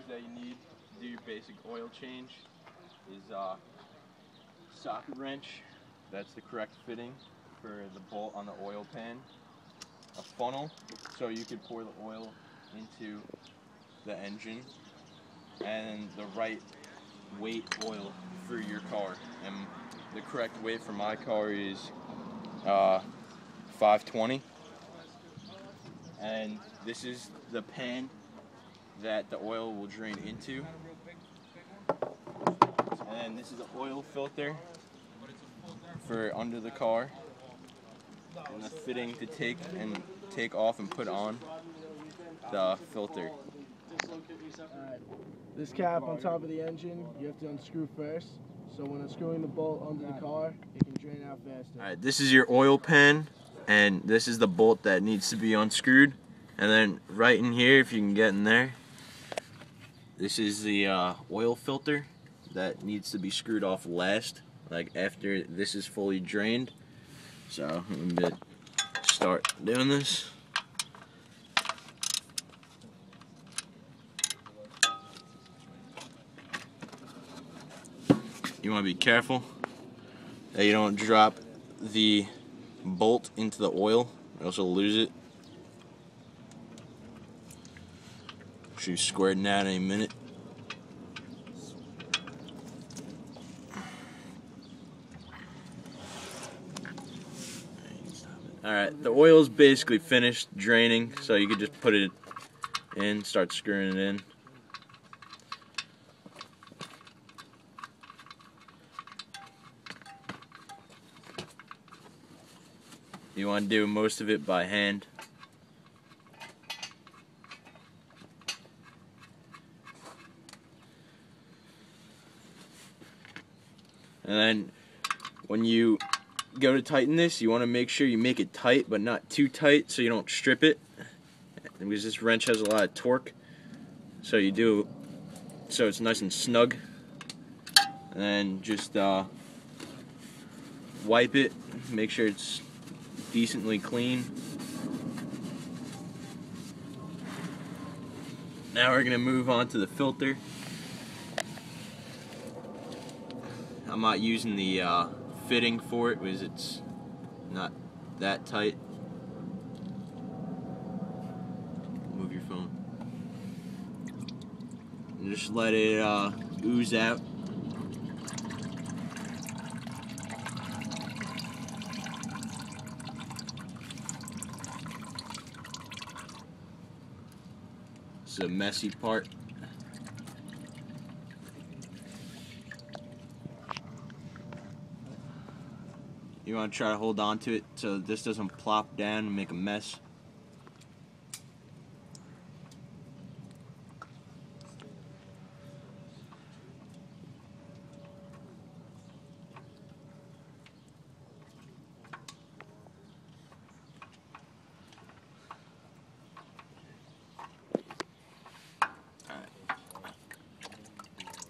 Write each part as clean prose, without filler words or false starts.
things that you need to do your basic oil change is socket wrench. That's the correct fitting for the bolt on the oil pan. A funnel, so you could pour the oil into the engine, and the right weight oil for your car. And the correct weight for my car is 520. And this is the pan that the oil will drain into. And this is the oil filter for under the car, and the fitting to take off and put on the filter. This cap on top of the engine, you have to unscrew first. So when unscrewing the bolt under the car, it can drain out faster. Alright, this is your oil pan, and this is the bolt that needs to be unscrewed. And then right in here, if you can get in there, this is the oil filter that needs to be screwed off last, like after this is fully drained. So I'm going to start doing this. You want to be careful that you don't drop the bolt into the oil, or else you'll lose it. Should be squirting out any minute. Alright, the oil is basically finished draining, so you could just put it in, start screwing it in. You want to do most of it by hand. And then when you go to tighten this, you want to make sure you make it tight, but not too tight so you don't strip it. Because this wrench has a lot of torque, so you do so it's nice and snug. And then just wipe it, make sure it's decently clean. Now we're gonna move on to the filter. I'm not using the fitting for it because it's not that tight. Move your phone. And just let it ooze out. It's a messy part. You want to try to hold on to it so this doesn't plop down and make a mess.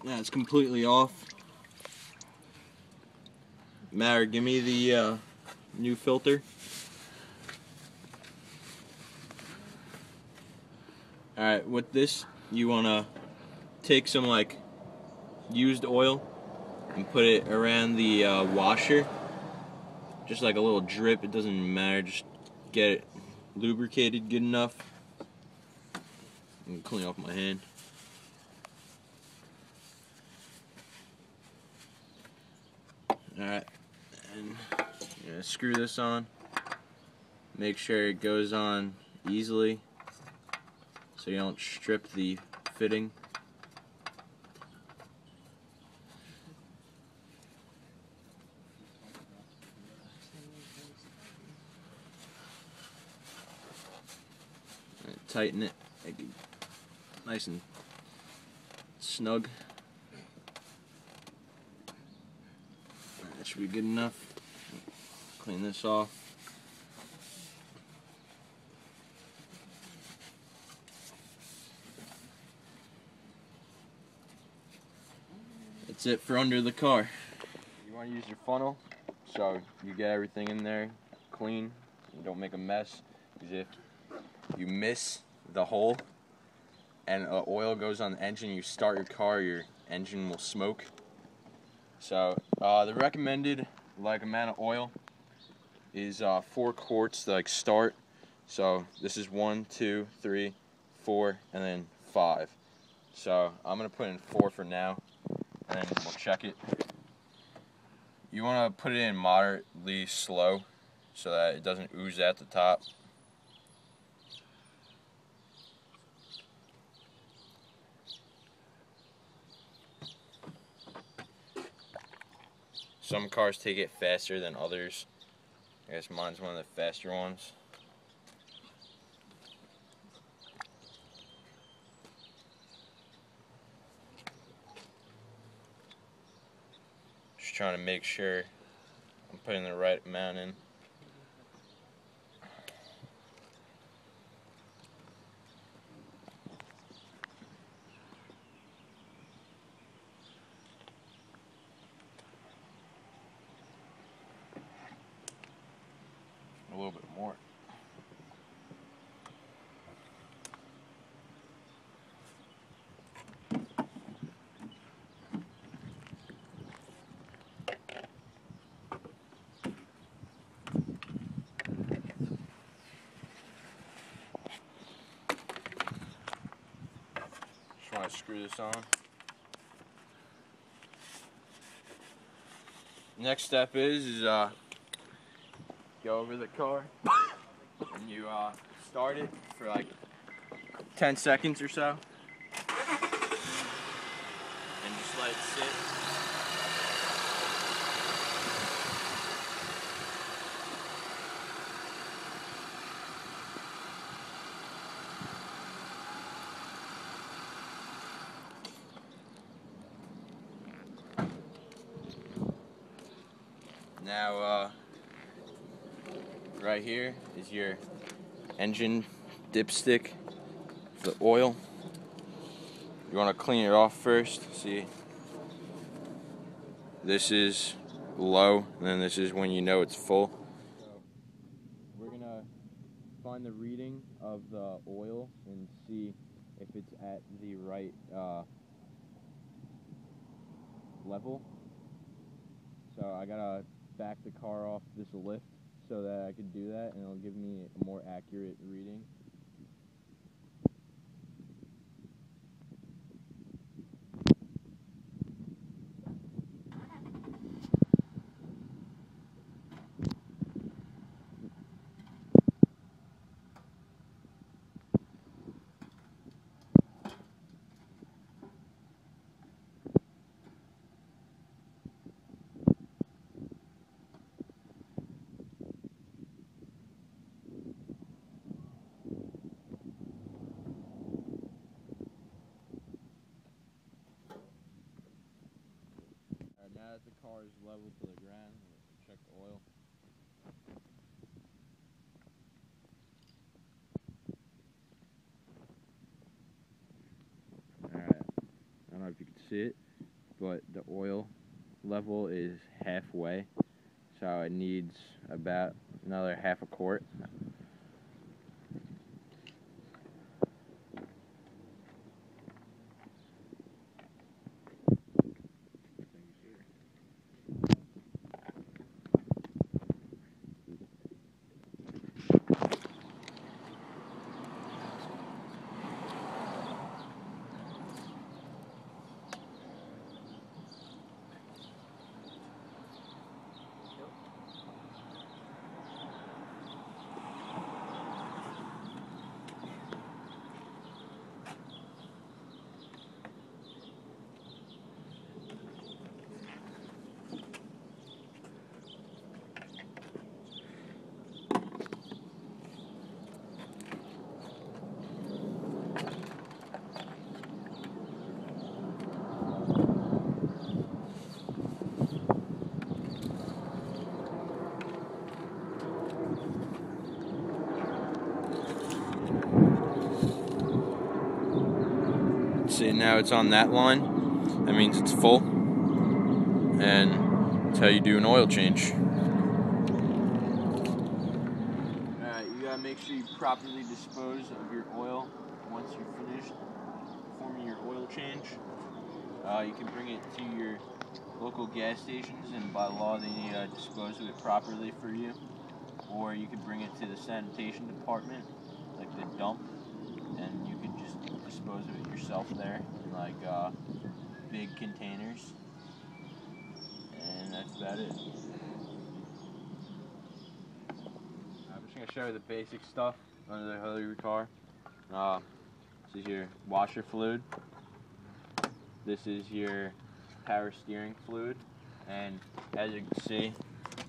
Now it's completely off. Matter, give me the new filter. Alright, with this, you want to take some like used oil and put it around the washer. Just like a little drip, it doesn't matter, just get it lubricated good enough. I'm gonna clean off my hand. Alright, and I'm gonna screw this on. Make sure it goes on easily so you don't strip the fitting. And tighten it, make it nice and snug. That should be good enough. Clean this off. That's it for under the car. You want to use your funnel so you get everything in there clean. You don't make a mess, because if you miss the hole, and oil goes on the engine, you start your car, your engine will smoke. So the recommended amount of oil is 4 quarts to start. So this is 1, 2, 3, 4, and then 5. So I'm gonna put in 4 for now, and then we'll check it. You want to put it in moderately slow so that it doesn't ooze at the top. Some cars take it faster than others. I guess mine's one of the faster ones. Just trying to make sure I'm putting the right amount in. A little bit more. Just want to screw this on. Next step is go over the car and you start it for like 10 seconds or so and just let it sit. Now right here is your engine dipstick, the oil. You want to clean it off first. See, this is low, and then this is when you know it's full. So we're gonna find the reading of the oil and see if it's at the right level. So I gotta back the car off this lift so that I could do that, and it'll give me a more accurate reading. Now that the car is level to the ground, we'll check the oil. Alright, I don't know if you can see it, but the oil level is halfway, so it needs about another half a quart. See, now it's on that line. That means it's full. And that's how you do an oil change. Alright, you gotta make sure you properly dispose of your oil once you're finished. performing your oil change, you can bring it to your local gas stations, and by law they dispose of it properly for you. Or you can bring it to the sanitation department, like the dump, and you can just dispose of it yourself there in like big containers. And that's about it. I'm just gonna show you the basic stuff under the hood of your car. This is your washer fluid. This is your power steering fluid, and as you can see,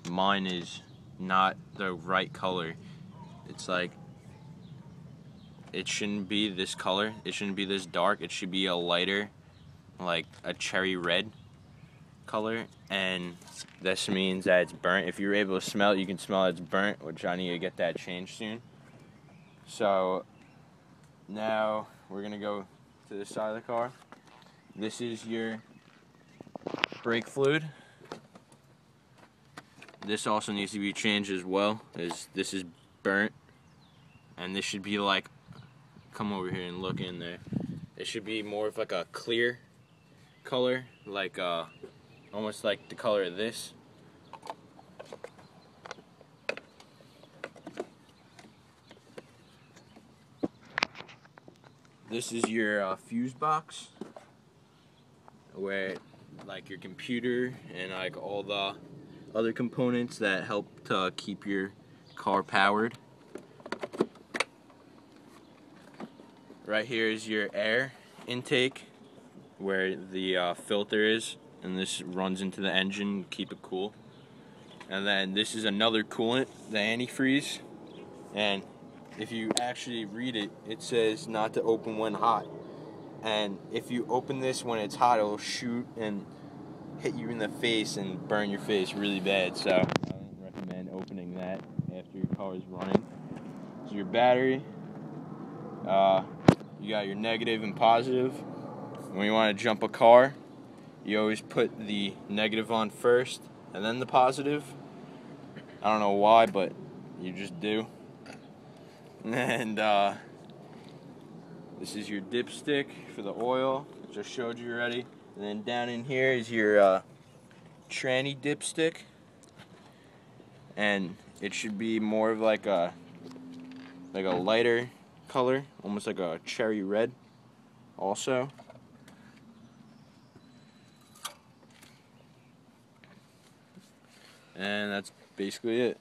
mine is not the right color. It's like, it shouldn't be this color. It shouldn't be this dark. It should be a lighter, like a cherry red color, and this means that it's burnt. If you're able to smell it, you can smell it's burnt, which I need to get that changed soon. So now we're gonna go to the side of the car. This is your brake fluid. This also needs to be changed as well, as this is burnt, and this should be like, come over here and look in there. It should be more of like a clear color, like almost like the color of this. This is your fuse box, where like your computer and like all the other components that help to keep your car powered. Right here is your air intake, where the filter is, and this runs into the engine, keep it cool. And then this is another coolant, the antifreeze, and if you actually read it, it says not to open when hot. And if you open this when it's hot, it'll shoot and hit you in the face and burn your face really bad. So I don't recommend opening that after your car is running. So your battery, you got your negative and positive. When you want to jump a car, you always put the negative on first and then the positive. I don't know why, but you just do. And this is your dipstick for the oil, which I showed you already. And then down in here is your tranny dipstick, and it should be more of like a lighter color, almost like a cherry red also. And that's basically it.